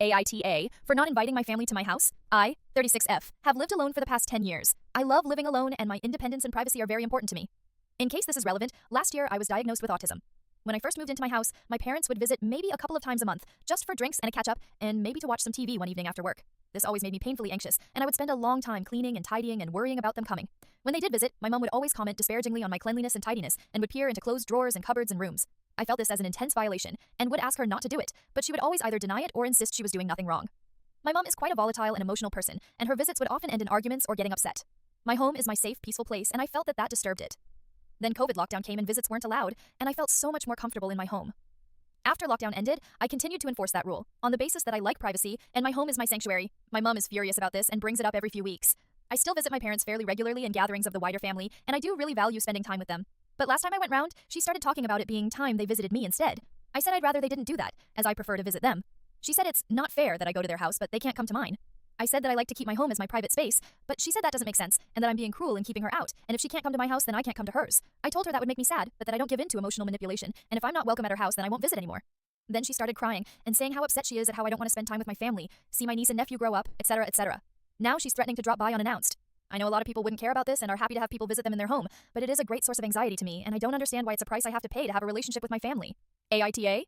AITA, for not inviting my family to my house. I, 36F, have lived alone for the past 10 years. I love living alone and my independence and privacy are very important to me. In case this is relevant, last year I was diagnosed with autism. When I first moved into my house, my parents would visit maybe a couple of times a month, just for drinks and a catch-up, and maybe to watch some TV one evening after work. This always made me painfully anxious, and I would spend a long time cleaning and tidying and worrying about them coming. When they did visit, my mom would always comment disparagingly on my cleanliness and tidiness, and would peer into closed drawers and cupboards and rooms. I felt this as an intense violation, and would ask her not to do it, but she would always either deny it or insist she was doing nothing wrong. My mom is quite a volatile and emotional person, and her visits would often end in arguments or getting upset. My home is my safe, peaceful place, and I felt that disturbed it. Then COVID lockdown came and visits weren't allowed, and I felt so much more comfortable in my home. After lockdown ended, I continued to enforce that rule, on the basis that I like privacy, and my home is my sanctuary. My mom is furious about this and brings it up every few weeks. I still visit my parents fairly regularly in gatherings of the wider family, and I do really value spending time with them. But last time I went round, she started talking about it being time they visited me instead. I said I'd rather they didn't do that, as I prefer to visit them. She said it's not fair that I go to their house, but they can't come to mine. I said that I like to keep my home as my private space, but she said that doesn't make sense, and that I'm being cruel in keeping her out, and if she can't come to my house, then I can't come to hers. I told her that would make me sad, but that I don't give in to emotional manipulation, and if I'm not welcome at her house, then I won't visit anymore. Then she started crying, and saying how upset she is at how I don't want to spend time with my family, see my niece and nephew grow up, etc., etc. Now she's threatening to drop by unannounced. I know a lot of people wouldn't care about this and are happy to have people visit them in their home, but it is a great source of anxiety to me, and I don't understand why it's a price I have to pay to have a relationship with my family. AITA?